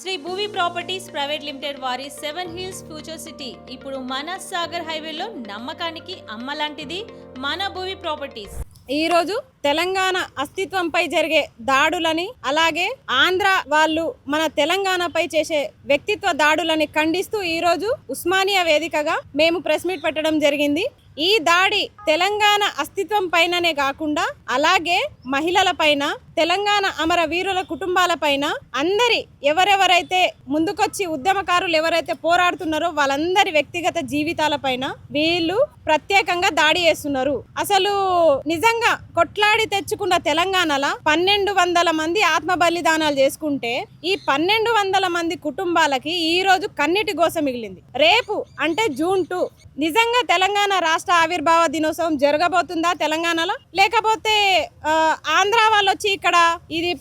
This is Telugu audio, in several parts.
Shri Bhuvi properties private limited వారి 7 హిల్స్ ఫ్యూచర్ సిటీ ఇప్పుడు మన సాగర్ హైవేలో నమ్మకానికి అమ్మలాంటిది మన భూవి ప్రాపర్టీస్. ఈరోజు తెలంగాణ అస్తిత్వంపై జరిగే దాడులని, అలాగే ఆంధ్ర వాళ్ళు మన తెలంగాణపై చేసే వ్యక్తిత్వ దాడులని ఖండిస్తూ ఈరోజు ఉస్మానియా వేదికగా మేము ప్రెస్ మీట్ పెట్టడం జరిగింది. ఈ దాడి తెలంగాణ అస్తిత్వం పైననే కాకుండా అలాగే మహిళల పైన, తెలంగాణ అమర వీరుల కుటుంబాల పైన, అందరి ఎవరెవరైతే ముందుకొచ్చి ఉద్యమకారులు ఎవరైతే పోరాడుతున్నారో వాళ్ళందరి వ్యక్తిగత జీవితాల పైన వీళ్ళు ప్రత్యేకంగా దాడి చేస్తున్నారు. అసలు నిజంగా కొట్లాడి తెచ్చుకున్న తెలంగాణలో 1200 మంది ఆత్మ బలిదానాలు చేసుకుంటే ఈ 1200 మంది కుటుంబాలకి ఈ రోజు కన్నీటి గోస మిగిలింది. రేపు అంటే జూన్ 2 నిజంగా తెలంగాణ రాష్ట్ర ఆవిర్భావ దినోత్సవం జరగబోతుందా తెలంగాణలో, లేకపోతే ఆంధ్ర వాళ్ళు వచ్చి ఇక్కడ ఇది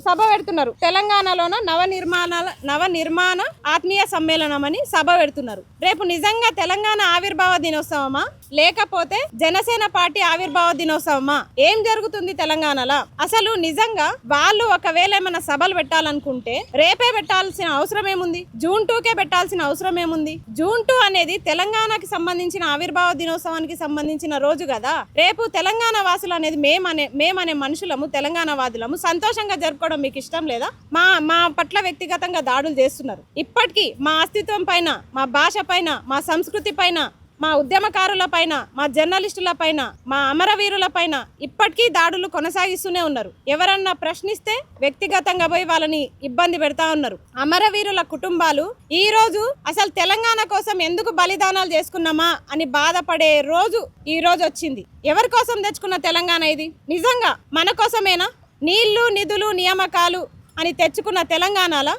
సభ పెడుతున్నారు. తెలంగాణలోన నవనిర్మాణ ఆత్మీయ సమ్మేళనం అని సభ పెడుతున్నారు. రేపు నిజంగా తెలంగాణ ఆవిర్భావ దినోత్సవమా లేకపోతే జనసేన పార్టీ ఆవిర్భావ దినోత్సవమా? ఏం జరుగుతుంది తెలంగాణలో? అసలు నిజంగా వాళ్ళు ఒకవేళ ఏమైనా సభలు పెట్టాలనుకుంటే రేపే పెట్టాల్సిన అవసరం ఏముంది? జూన్ 2కే పెట్టాల్సిన అవసరం ఏముంది? జూన్ 2 అనేది తెలంగాణకి సంబంధించిన ఆవిర్భావ దినోత్సవానికి సంబంధించిన రోజు కదా. రేపు తెలంగాణ వాసులు అనేది మేమనే మనుషులము, తెలంగాణ వాదులము సంతోషంగా జరుపుకోవడం మీకు ఇష్టం లేదా? మా పట్ల వ్యక్తిగతంగా దాడులు చేస్తున్నారు. ఇప్పటికీ మా అస్తిత్వం పైన, మా భాష పైన, మా సంస్కృతి పైన, మా ఉద్యమకారుల పైన, మా జర్నలిస్టుల పైన, మా అమరవీరుల పైన ఇప్పటికీ దాడులు కొనసాగిస్తూనే ఉన్నారు. ఎవరన్నా ప్రశ్నిస్తే వ్యక్తిగతంగా పోయి వాళ్ళని ఇబ్బంది పెడతా ఉన్నారు. అమరవీరుల కుటుంబాలు ఈ రోజు అసలు తెలంగాణ కోసం ఎందుకు బలిదానాలు చేసుకున్నామా అని బాధపడే రోజు ఈ రోజు వచ్చింది. ఎవరి కోసం తెచ్చుకున్న తెలంగాణ ఇది? నిజంగా మన కోసమేనా? నీళ్లు, నిధులు, నియామకాలు అని తెచ్చుకున్న తెలంగాణలో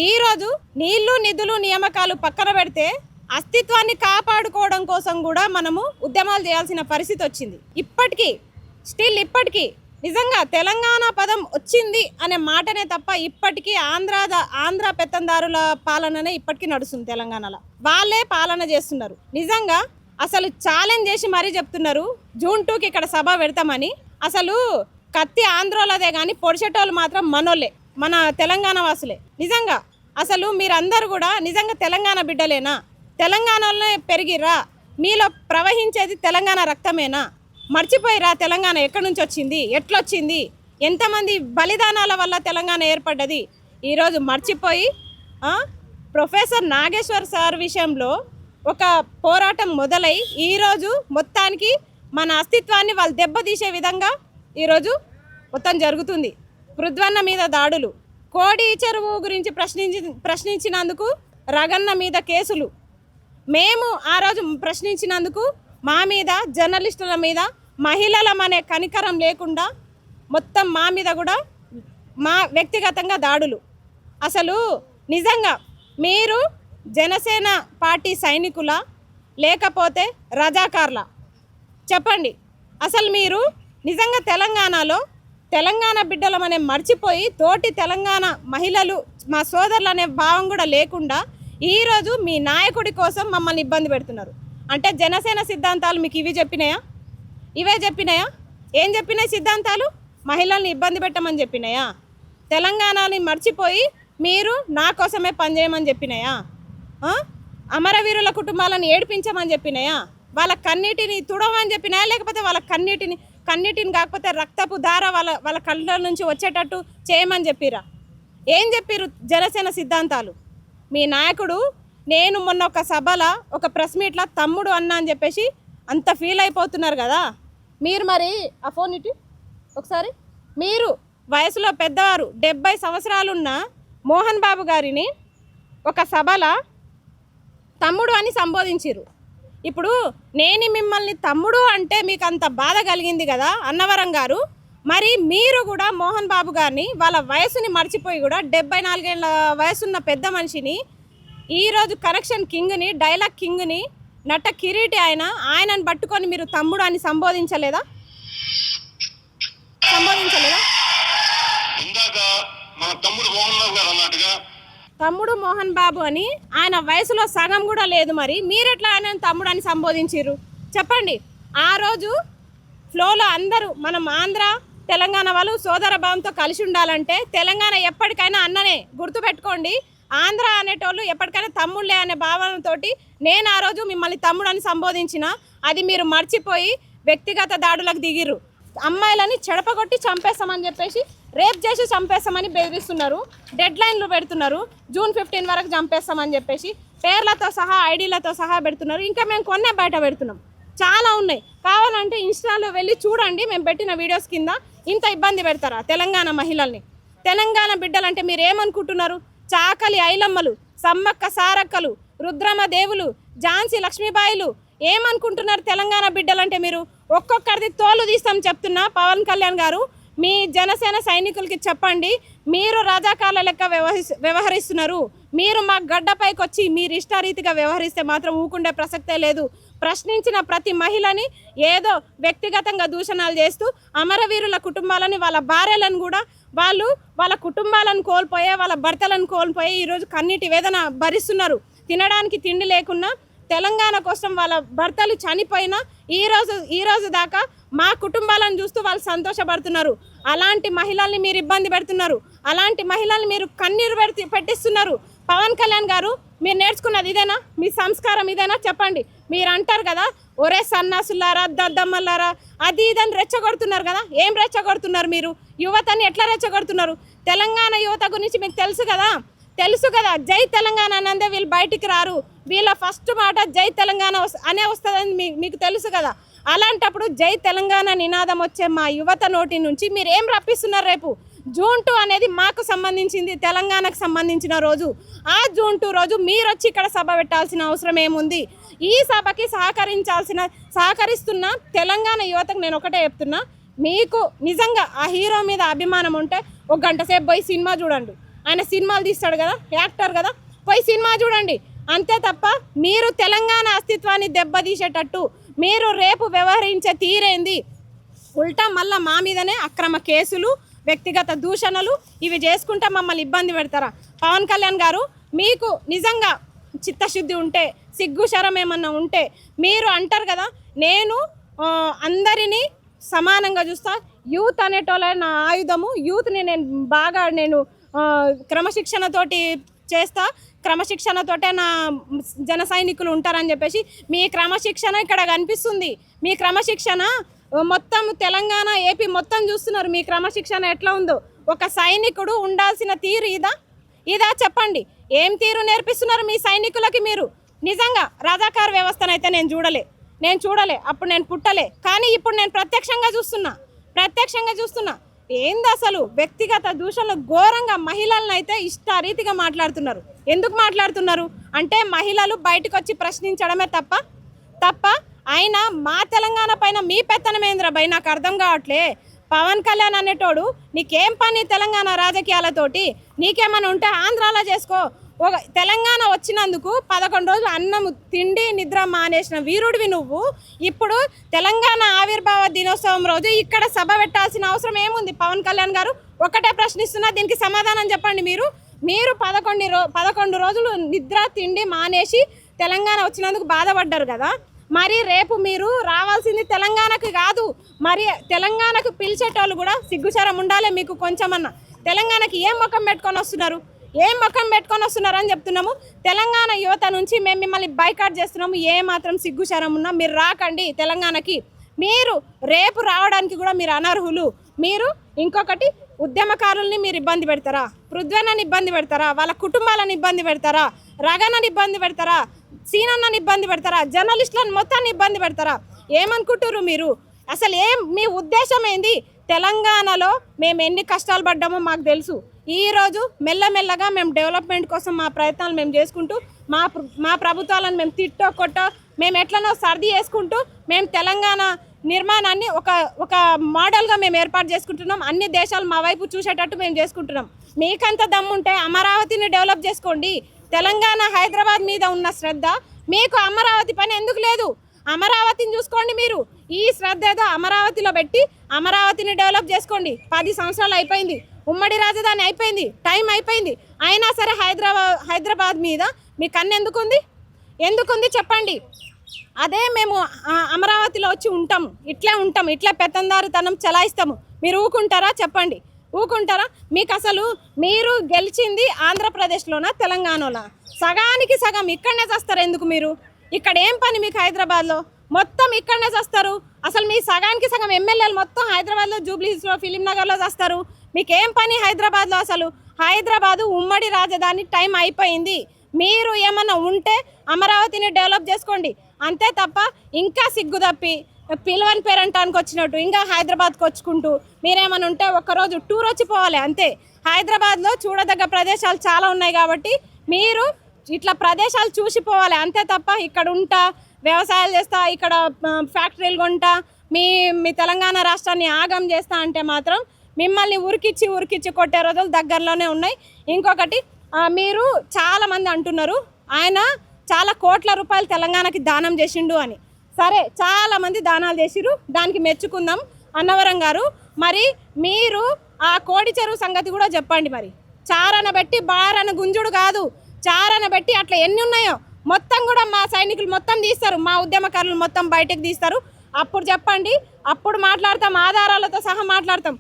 ఈరోజు నీళ్లు, నిధులు, నియామకాలు పక్కన పెడితే అస్తిత్వాన్ని కాపాడుకోవడం కోసం కూడా మనము ఉద్యమాలు చేయాల్సిన పరిస్థితి వచ్చింది. ఇప్పటికీ నిజంగా తెలంగాణ పదం వచ్చింది అనే మాటనే తప్ప ఇప్పటికీ ఆంధ్ర పెత్తందారుల పాలననే ఇప్పటికీ నడుస్తుంది. తెలంగాణలో వాళ్ళే పాలన చేస్తున్నారు. నిజంగా అసలు ఛాలెంజ్ చేసి మరీ చెప్తున్నారు జూన్ 2కి ఇక్కడ సభ పెడతామని. అసలు కత్తి ఆంధ్రోలదే కానీ పొడిచేటోళ్ళు మాత్రం మనోళ్ళే, మన తెలంగాణ వాసులే. నిజంగా అసలు మీరందరూ కూడా నిజంగా తెలంగాణ బిడ్డలేనా? తెలంగాణలోనే పెరిగిరా? మీలో ప్రవహించేది తెలంగాణ రక్తమేనా? మర్చిపోయిరా తెలంగాణ ఎక్కడి నుంచి వచ్చింది, ఎట్లొచ్చింది, ఎంతమంది బలిదానాల వల్ల తెలంగాణ ఏర్పడ్డది ఈరోజు మర్చిపోయి ప్రొఫెసర్ నాగేశ్వర్ సార్ విషయంలో ఒక పోరాటం మొదలై ఈరోజు మొత్తానికి మన అస్తిత్వాన్ని వాళ్ళు దెబ్బతీసే విధంగా ఈరోజు మొత్తం జరుగుతుంది. పృథ్వన్న మీద దాడులు, కోడి చెరువు గురించి ప్రశ్నించినందుకు రగన్న మీద కేసులు, మేము ఆ రోజు ప్రశ్నించినందుకు మా మీద, జర్నలిస్టుల మీద, మహిళలమనే కనికరం లేకుండా మొత్తం మా మీద కూడా మా వ్యక్తిగతంగా దాడులు. అసలు నిజంగా మీరు జనసేన పార్టీ సైనికుల లేకపోతే రజాకార్ల? చెప్పండి. అసలు మీరు నిజంగా తెలంగాణలో తెలంగాణ బిడ్డలమనే మర్చిపోయి తోటి తెలంగాణ మహిళలు, మా సోదరులు అనే భావం కూడా లేకుండా ఈరోజు మీ నాయకుడి కోసం మమ్మల్ని ఇబ్బంది పెడుతున్నారు. అంటే జనసేన సిద్ధాంతాలు మీకు ఇవే చెప్పినాయా? ఏం చెప్పినాయి సిద్ధాంతాలు? మహిళల్ని ఇబ్బంది పెట్టమని చెప్పినాయా? తెలంగాణని మర్చిపోయి మీరు నా కోసమే పనిచేయమని చెప్పినాయా? అమరవీరుల కుటుంబాలను ఏడిపించమని చెప్పినాయా? వాళ్ళ కన్నీటిని తుడవని చెప్పినాయా? లేకపోతే వాళ్ళ కన్నీటిని కాకపోతే రక్తపు ధార వాళ్ళ కళ్ళ నుంచి వచ్చేటట్టు చేయమని చెప్పిరా? ఏం చెప్పిరు జనసేన సిద్ధాంతాలు? మీ నాయకుడు నేను మొన్న ఒక సభలో ఒక ప్రెస్ మీట్లో తమ్ముడు అన్నా అని చెప్పేసి అంత ఫీల్ అయిపోతున్నారు కదా. మీరు మరి ఆ ఫోన్ ఇటు ఒకసారి, మీరు వయసులో పెద్దవారు 70 సంవత్సరాలున్న మోహన్ బాబు గారిని ఒక సభలో తమ్ముడు అని సంబోధించారు. ఇప్పుడు నేను మిమ్మల్ని తమ్ముడు అంటే మీకు అంత బాధ కలిగింది కదా అన్నవరం గారు, మరి మీరు కూడా మోహన్ బాబు గారిని వాళ్ళ వయసుని మర్చిపోయి కూడా 74 ఏళ్ళ వయసున్న పెద్ద మనిషిని ఈరోజు కనెక్షన్ కింగ్ని, డైలాగ్ కింగ్ని, నట కిరీటి ఆయనను పట్టుకొని మీరు తమ్ముడు అని సంబోధించలేదా? తమ్ముడు మోహన్ బాబు అని ఆయన వయసులో సగం కూడా లేదు, మరి మీరెట్లా ఆయన తమ్ముడు అని సంబోధించారు? చెప్పండి. ఆ రోజు ఫ్లోలో అందరూ మనం ఆంధ్ర తెలంగాణ వాళ్ళు సోదర భావంతో కలిసి ఉండాలంటే తెలంగాణ ఎప్పటికైనా అన్ననే గుర్తుపెట్టుకోండి. ఆంధ్ర అనేటోళ్ళు ఎప్పటికైనా తమ్ముళ్ళే అనే భావనతోటి నేను ఆ రోజు మిమ్మల్ని తమ్ముడు అని సంబోధించిన, అది మీరు మర్చిపోయి వ్యక్తిగత దాడులకు దిగిర్రు. అమ్మాయిలని చెడపగొట్టి చంపేస్తామని చెప్పేసి రేప్ చేసి చంపేస్తామని బెదిరిస్తున్నారు. డెడ్ లైన్లు పెడుతున్నారు. జూన్ 15 వరకు చంపేస్తామని చెప్పేసి పేర్లతో సహా ఐడీలతో సహా పెడుతున్నారు. ఇంకా మేము కొన్నే బయట పెడుతున్నాం, చాలా ఉన్నాయి. కావాలంటే ఇన్స్టాలో వెళ్ళి చూడండి, మేము పెట్టిన వీడియోస్ కింద. ఇంత ఇబ్బంది పెడతారా తెలంగాణ మహిళల్ని? తెలంగాణ బిడ్డలంటే మీరు ఏమనుకుంటున్నారు? చాకలి ఐలమ్మలు, సమ్మక్క సారక్కలు, రుద్రమ దేవులు, ఝాన్సీ లక్ష్మీబాయిలు ఏమనుకుంటున్నారు తెలంగాణ బిడ్డలంటే? మీరు ఒక్కొక్కరిది తోలు తీస్తాం చెప్తున్నా. పవన్ కళ్యాణ్ గారు, మీ జనసేన సైనికులకి చెప్పండి, మీరు రజాకార్ల లెక్క వ్యవహరిస్తున్నారు. మీరు మా గడ్డపైకి వచ్చి మీరు ఇష్టారీతిగా వ్యవహరిస్తే మాత్రం ఊకుండే ప్రసక్తే లేదు. ప్రశ్నించిన ప్రతి మహిళని ఏదో వ్యక్తిగతంగా దూషణాలు చేస్తూ అమరవీరుల కుటుంబాలని, వాళ్ళ భార్యలను కూడా వాళ్ళ కుటుంబాలను కోల్పోయే, వాళ్ళ భర్తలను కోల్పోయే ఈరోజు కన్నీటి వేదన భరిస్తున్నారు. తినడానికి తిండి లేకున్నా, తెలంగాణ కోసం వాళ్ళ భర్తలు చనిపోయినా ఈ రోజు దాకా మా కుటుంబాలను చూస్తూ వాళ్ళు సంతోషపడుతున్నారు. అలాంటి మహిళల్ని మీరు ఇబ్బంది పెడుతున్నారు. అలాంటి మహిళల్ని మీరు కన్నీరు పెట్టిస్తున్నారు. పవన్ కళ్యాణ్ గారు, మీరు నేర్చుకున్నది ఇదేనా? మీ సంస్కారం ఇదేనా? చెప్పండి. మీరు అంటారు కదా, ఒరే సన్నాసులారా, దద్దమ్మలారా, అది ఇదని రెచ్చగొడుతున్నారు కదా. ఏం రెచ్చగొడుతున్నారు మీరు? యువతని ఎట్లా రెచ్చగొడుతున్నారు? తెలంగాణ యువత గురించి మీకు తెలుసు కదా. జై తెలంగాణ అనందే వీళ్ళు బయటికి రారు. వీళ్ళ ఫస్ట్ మాట జై తెలంగాణ అనే వస్తుందని మీకు తెలుసు కదా. అలాంటప్పుడు జై తెలంగాణ నినాదం వచ్చే మా యువత నోటి నుంచి మీరు ఏం రప్పిస్తున్నారు? రేపు జూన్ 2 అనేది మాకు సంబంధించింది, తెలంగాణకు సంబంధించిన రోజు. ఆ జూన్ 2 రోజు మీరు వచ్చి ఇక్కడ సభ పెట్టాల్సిన అవసరం ఏముంది? ఈ సభకి సహకరిస్తున్న తెలంగాణ యువతకు నేను ఒకటే చెప్తున్నా, మీకు నిజంగా ఆ హీరో మీద అభిమానం ఉంటే 1 గంట సేపు పోయి సినిమా చూడండి. ఆయన సినిమాలు తీస్తాడు కదా, యాక్టర్ కదా, పోయి సినిమా చూడండి. అంతే తప్ప మీరు తెలంగాణ అస్తిత్వాన్ని దెబ్బతీసేటట్టు మీరు రేపు వ్యవహరించే తీరేంది? ఉల్టా మళ్ళీ మా మీదనే అక్రమ కేసులు, వ్యక్తిగత దూషణలు ఇవి చేసుకుంటే మమ్మల్ని ఇబ్బంది పెడతారా? పవన్ కళ్యాణ్ గారు, మీకు నిజంగా చిత్తశుద్ధి ఉంటే, సిగ్గు శరం ఏమన్నా ఉంటే మీరు అంటారు కదా, నేను అందరినీ సమానంగా చూస్తా, యూత్ అనేటోళ్ళ నా ఆయుధము, యూత్ని నేను క్రమశిక్షణతోటి చేస్తా, క్రమశిక్షణతోటే నా జన సైనికులు ఉంటారని చెప్పేసి మీ క్రమశిక్షణ ఇక్కడ కనిపిస్తుంది. మీ క్రమశిక్షణ మొత్తం తెలంగాణ, ఏపీ మొత్తం చూస్తున్నారు. మీ క్రమశిక్షణ ఎట్లా ఉందో. ఒక సైనికుడు ఉండాల్సిన తీరు ఇదా చెప్పండి. ఏం తీరు నేర్పిస్తున్నారు మీ సైనికులకి మీరు? నిజంగా రజాకార్ వ్యవస్థనైతే నేను చూడలే, అప్పుడు నేను పుట్టలే. కానీ ఇప్పుడు నేను ప్రత్యక్షంగా చూస్తున్నా. ఏంది అసలు వ్యక్తిగత దూషణలు ఘోరంగా మహిళలను అయితే ఇష్టారీతిగా మాట్లాడుతున్నారు. ఎందుకు మాట్లాడుతున్నారు అంటే మహిళలు బయటకు వచ్చి ప్రశ్నించడమే తప్ప అయినా మా తెలంగాణ పైన మీ పెత్తనమేంద్ర భయ్ నాకు అర్థం కావట్లే. పవన్ కళ్యాణ్ అనేటోడు నీకేం పని తెలంగాణ రాజకీయాలతోటి? నీకేమైనా ఉంటే ఆంధ్రాలో చేసుకో. ఒక తెలంగాణ వచ్చినందుకు 11 రోజులు అన్నం తిండి నిద్ర మానేసిన వీరుడివి నువ్వు. ఇప్పుడు తెలంగాణ ఆవిర్భావ దినోత్సవం రోజు ఇక్కడ సభ పెట్టాల్సిన అవసరం ఏముంది? పవన్ కళ్యాణ్ గారు ఒకటే ప్రశ్నిస్తున్నా, దీనికి సమాధానం చెప్పండి. మీరు 11 రోజులు నిద్ర తిండి మానేసి తెలంగాణ వచ్చినందుకు బాధపడ్డారు కదా. మరి రేపు మీరు రావాల్సింది తెలంగాణకు కాదు, మరి తెలంగాణకు పిలిచేటోళ్ళు కూడా సిగ్గుచరం ఉండాలి మీకు కొంచెమన్నా. తెలంగాణకి ఏం ముఖం పెట్టుకొని వస్తున్నారు అని చెప్తున్నాము. తెలంగాణ యువత నుంచి మేము మిమ్మల్ని బైకాట్ చేస్తున్నాము. ఏ మాత్రం సిగ్గుచరం ఉన్నా మీరు రాకండి తెలంగాణకి. మీరు రేపు రావడానికి కూడా మీరు అనర్హులు. మీరు ఇంకొకటి, ఉద్యమకారుల్ని మీరు ఇబ్బంది పెడతారా? పృథ్వీని ఇబ్బంది పెడతారా? వాళ్ళ కుటుంబాలను ఇబ్బంది పెడతారా? రగనని ఇబ్బంది పెడతారా? సీనన్నని ఇబ్బంది పెడతారా? జర్నలిస్టులను మొత్తాన్ని ఇబ్బంది పెడతారా? ఏమనుకుంటారు మీరు? అసలు మీ ఉద్దేశం ఏంది? తెలంగాణలో మేము ఎన్ని కష్టాలు పడ్డామో మాకు తెలుసు. ఈరోజు మెల్లమెల్లగా మేము డెవలప్మెంట్ కోసం మా ప్రయత్నాలు మేము చేసుకుంటూ, మా ప్రభుత్వాలను మేము కొట్టో మేము ఎట్లనో సర్ది చేసుకుంటూ మేము తెలంగాణ నిర్మాణాన్ని ఒక మోడల్గా మేము ఏర్పాటు చేసుకుంటున్నాం. అన్ని దేశాలు మా వైపు చూసేటట్టు మేము చేసుకుంటున్నాం. మీకంత దమ్ముంటే అమరావతిని డెవలప్ చేసుకోండి. తెలంగాణ హైదరాబాద్ మీద ఉన్న శ్రద్ధ మీకు అమరావతి పని ఎందుకు లేదు? అమరావతిని చూసుకోండి. మీరు ఈ శ్రద్ధ ఏదో అమరావతిలో పెట్టి అమరావతిని డెవలప్ చేసుకోండి. 10 సంవత్సరాలు అయిపోయింది, ఉమ్మడి రాజధాని అయిపోయింది, టైం అయిపోయింది. అయినా సరే హైదరాబాద్ మీద మీ కన్ను ఎందుకుంది చెప్పండి. అదే మేము అమరావతిలో వచ్చి ఉంటాం, ఇట్లా పెత్తందారుతనం చలాయిస్తాము. మీరు ఊకుంటారా చెప్పండి, ఊకుంటారా? మీకు అసలు మీరు గెలిచింది ఆంధ్రప్రదేశ్లోనా తెలంగాణలోనా? సగానికి సగం ఇక్కడనే చేస్తారు. ఎందుకు మీరు ఇక్కడ ఏం పని మీకు హైదరాబాద్లో? మొత్తం ఇక్కడనే చేస్తారు. అసలు మీ సగానికి సగం ఎమ్మెల్యేలు మొత్తం హైదరాబాద్లో, జూబ్లీహిల్స్లో, ఫిలిం నగర్లో చేస్తారు. మీకేం పని హైదరాబాద్లో? అసలు హైదరాబాదు ఉమ్మడి రాజధాని టైం అయిపోయింది. మీరు ఏమన్నా ఉంటే అమరావతిని డెవలప్ చేసుకోండి, అంతే తప్ప ఇంకా సిగ్గు తప్పి పిలవని పేరంటానికి వచ్చినట్టు ఇంకా హైదరాబాద్కి వచ్చుకుంటూ మీరేమన్నా ఉంటే ఒక్కరోజు టూర్ వచ్చిపోవాలి అంతే. హైదరాబాద్లో చూడదగ్గ ప్రదేశాలు చాలా ఉన్నాయి కాబట్టి మీరు ఇట్లా ప్రదేశాలు చూసిపోవాలి అంతే తప్ప ఇక్కడ ఉంటా, వ్యవసాయాలు చేస్తా, ఇక్కడ ఫ్యాక్టరీలు కొంటా, మీ తెలంగాణ రాష్ట్రాన్ని ఆగం చేస్తా అంటే మాత్రం మిమ్మల్ని ఉరికిచ్చి కొట్టే రోజులు దగ్గరలోనే ఉన్నాయి. ఇంకొకటి, మీరు చాలామంది అంటున్నారు ఆయన చాలా కోట్ల రూపాయలు తెలంగాణకి దానం చేసిండు అని. సరే, చాలామంది దానాలు చేసిరు, దానికి మెచ్చుకుందాం అన్నవరం గారు. మరి మీరు ఆ కోడి చెరువు సంగతి కూడా చెప్పండి. మరి చారన పెట్టి బారన గుంజుడు కాదు, చారన పెట్టి అట్లా ఎన్ని ఉన్నాయో మొత్తం కూడా మా సైనికులు మొత్తం తీస్తారు, మా ఉద్యమకారులు మొత్తం బయటకు తీస్తారు. అప్పుడు చెప్పండి, అప్పుడు మాట్లాడతాం, ఆధారాలతో సహా మాట్లాడతాం.